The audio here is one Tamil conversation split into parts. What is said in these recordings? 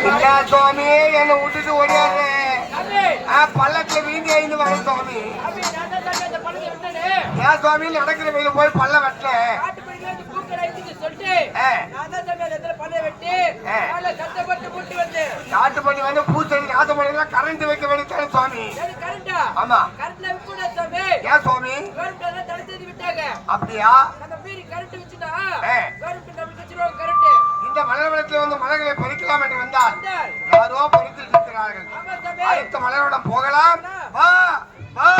என்ன சுவாமி என்னை விட்டுட்டு ஓடியாரு பள்ளத்துல வீந்தி ஐந்து வரும் சுவாமி. ஏன் சுவாமி நடக்கிற வெயில போய் பள்ள வெட்டல காட்டு பண்ணி வந்து பூச்செடி நாச பண்ணி கரண்ட் வைக்க வேண்டியது சுவாமி. ஆமா ஏன் சுவாமி அப்படியா? இந்த மலர் வளத்தில் வந்து மலர்களை பறிக்கலாம் என்று வந்தால் யாரோ பறித்து இருக்கிறார்கள். அடுத்த மலரோட போகலாம். வா வா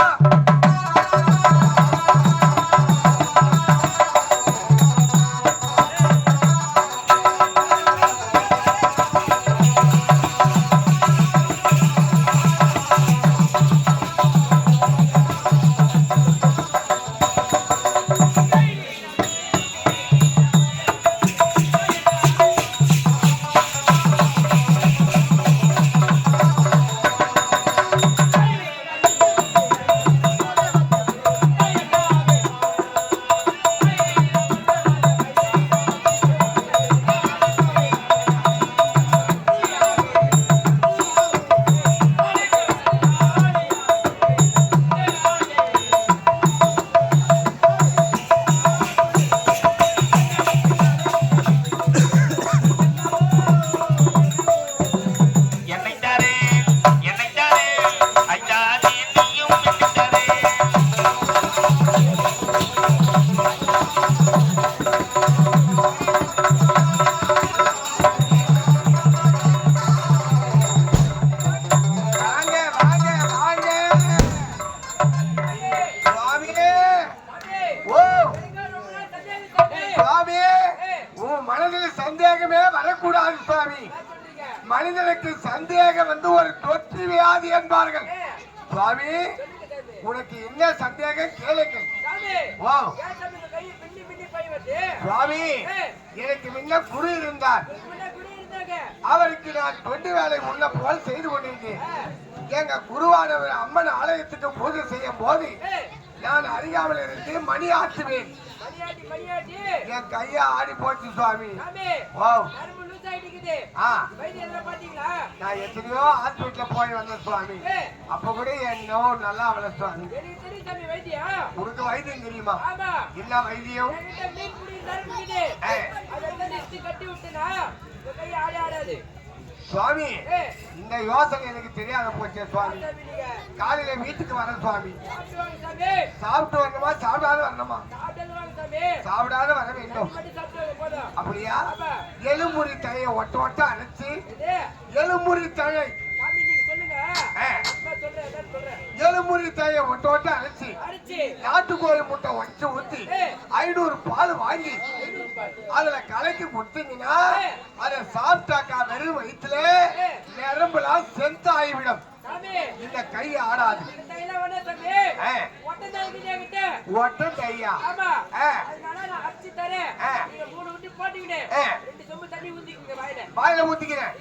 சந்தேகமே வரக்கூடாது சுவாமி. மனிதனுக்கு சந்தேகம் வந்து ஒரு தொற்று வியாதி என்பார்கள். சுவாமி உனக்கு என்ன சந்தேகம் கேளுங்கள். சுவாமி எனக்கு முன்ன குரு இருந்தார். அவருக்கு நான் தொண்டு வேலை உள்ள போல் செய்து கொண்டிருந்தேன். எங்க குருவானவர் அம்மன் ஆலயத்துக்கு பூஜை செய்யும் போது நான் அறியாமல் இருந்து மணி ஆற்றுவேன். என் கையா ஆடி போச்சு சுவாமி. நான் எத்தனையோ ஹாஸ்பிட்டல போய் வந்தேன் சுவாமி. அப்ப கூட என்னோ நல்லா அவள சுவாமி. உனக்கு வைத்தியம் தெரியுமா? என்ன வைத்தியம்? சுவாமி இந்த யோசனை எனக்கு தெரியாத போச்சே சுவாமி. காலையில வீட்டுக்கு வர சுவாமி. சாப்பிட்டு வரணுமா சாப்பிடாத வரணுமா? சாப்பிடாத வர வேண்டும். அப்படியா? எலும்புரி தழையை ஒட்ட ஒட்ட அரைச்சி எலும்புரி தழை எலும்புரி தழையை ஒட்ட ஒட்ட அரைச்சி நாட்டுக்கோழி முட்டை வச்சு ஊத்தி 500 பால் வாங்கி அதுல கலக்கி கொடுத்தீங்கன்னா அதை சாப்பிட்டாக்கா வெறும் வயிற்றுல நரம்புலாம் சென்ட் ஆகிவிடும். இந்த கை ஆடாது. ஒட்ட கையா வாயில ஊத்திக்கிறேன்.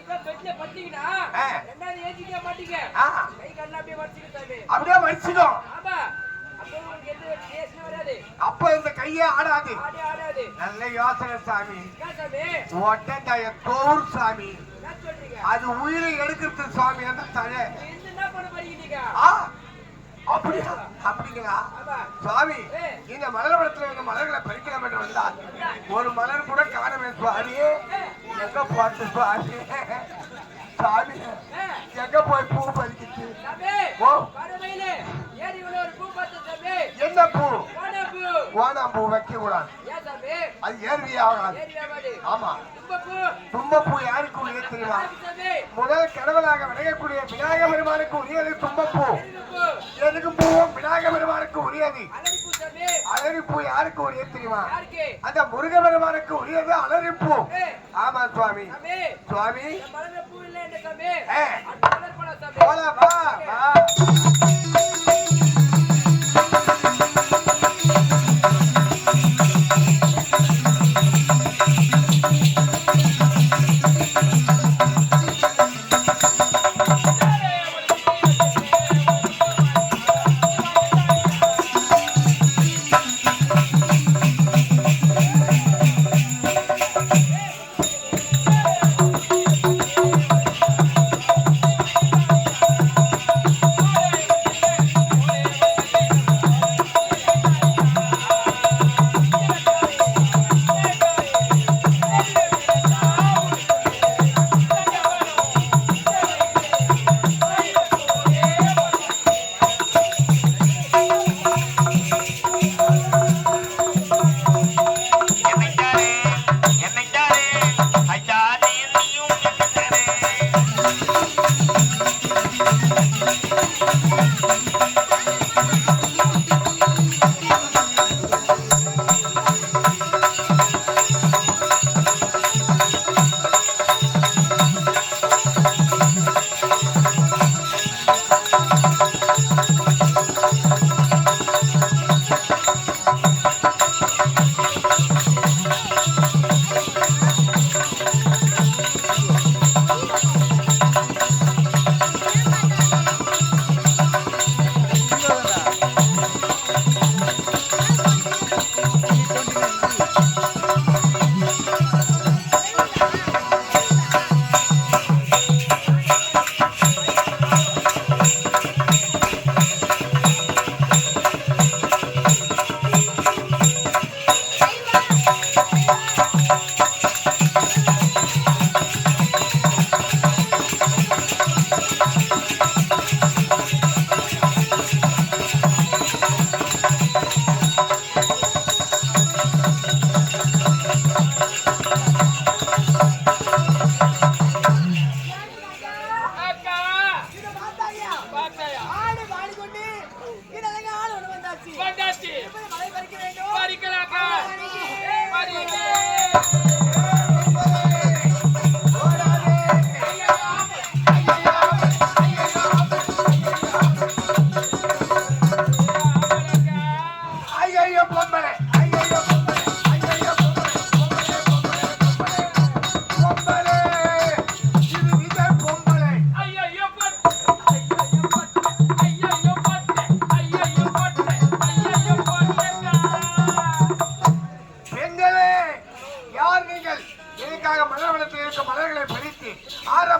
அப்படியே மடிச்சிடும். அப்ப இந்த கையே ஆடாது. நல்ல யோசனை சாமி. ஒட்டடைய தோர் சாமி. அது உயிரை எடுக்கிறது சுவாமி. அந்த தழை அப்படிங்களா சுவாமி? இந்த மலர் வளத்துல இந்த மலர்களை பறிக்கலாம் என்று வந்தால் ஒரு மலர் கூட காணவே சுவாமி. எங்க போச்சு சுவாமி? சாமி எங்க போய் பூ பறிக்கிட்டு? என்ன பூ? ஓனாம் பூ வைக்க கூடாது. அது ஏர்வியே ஆகாது. ஆமா தும்பப்பூ யாருக்கு உரியது தெரியுமா? முதல் கடவுளாக விளையக்கூடிய விநாயக பெருமானுக்கு உரியது தும்பப்பூ. எதுக்கு பூவும் விநாயக பெருமானுக்கு உரியது. அலரிப்பூ யாருக்கு உரியது தெரியுமா? அந்த முருக பெருமானுக்கு உரியது அலரிப்பூ. ஆமா சுவாமி. சுவாமி போல வா வா.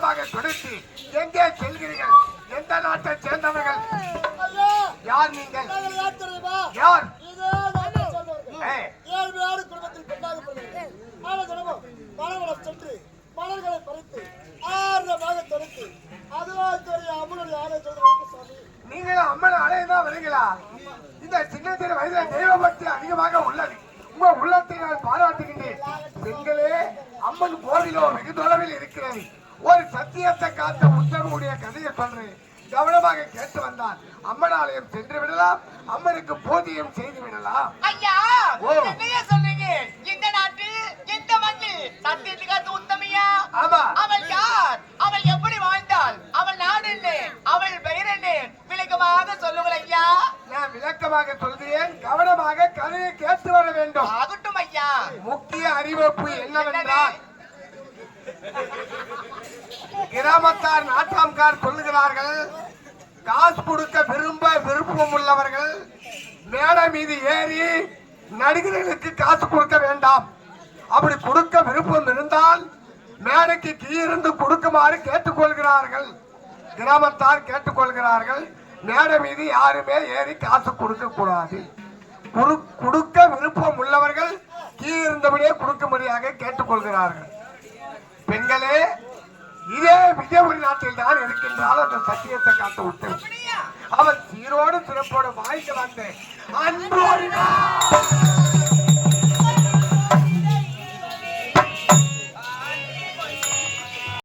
கவனமாக துடைத்து எங்கே செல்கிறீர்கள்? எந்த நாட்டை சேர்ந்தவர்கள்? யார் நீங்கள்? யார்? ஏழ்மையான குடும்பத்தில் பெண்ணாக பிறந்தவர்கள். ஆனால் தினமும் மனவளம் சென்று மலர்களை பறித்து ஆர்வமாக துடைத்து அதுவாக அம்மனுடைய ஆலய சாமி. நீங்களும் அம்மன் ஆலயம்தான் வரீங்களா? இந்த சின்ன சின்ன வயதுல தெய்வ பக்தி அதிகமாக உள்ளது. உங்க உள்ளத்தை நான் பாராட்டுகின்றேன். பெண்களே, அம்மன் கோவிலோ வெகு தொலைவில் இருக்கிறது. ஒரு சத்தியத்தை காத்த உத்தரவுடைய கதையை சொல்றேன், கவனமாக கேட்டு வந்தால் அம்மன் ஆலயம் சென்று விடலாம், அம்மனுக்கு பூஜையும் செய்து விடலாம். ஐயா, என்னையா சொன்னீங்க? இந்த நாட்டு இந்த மண்ணில் சத்தியத்துக்கு காத்த உத்தமையா? ஆமா. அவள் யார்? அவள் எப்படி வாழ்ந்தாள்? அவள் நாடு என்ன? அவள் பெயர் என்ன? விளக்கமாக சொல்லுங்கள் ஐயா. நான் விளக்கமாக சொல்கிறேன், கவனமாக கதையை கேட்டு வர வேண்டும். ஆகட்டும் ஐயா. முக்கிய அறிவிப்பு என்னவென்றால், கிராமத்தார் நாட்டாம்கார் சொல்லுகிறார்கள், காசு கொடுக்க விருப்பம் உள்ளவர்கள் மேடை மீது ஏறி நடிகர்களுக்கு காசு கொடுக்க வேண்டாம். அப்படி கொடுக்க விருப்பம் இருந்தால் மேடைக்கு கீழிருந்து கொடுக்குமாறு கேட்டுக்கொள்கிறார்கள். கிராமத்தார் கேட்டுக்கொள்கிறார்கள், மேடை மீது யாருமே ஏறி காசு கொடுக்க கூடாது. கொடுக்க விருப்பம் உள்ளவர்கள் கீழிருந்தபடியே கொடுக்கும்படியாக கேட்டுக்கொள்கிறார்கள். பெண்களே, இதே விஜயபுரி நாட்டில் தான் இருக்கின்றால் அந்த சத்தியத்தை காத்த உத்தரவு அவன் சீரோடு சிறப்போடு வாய்க்க வந்தேன். அன்போடு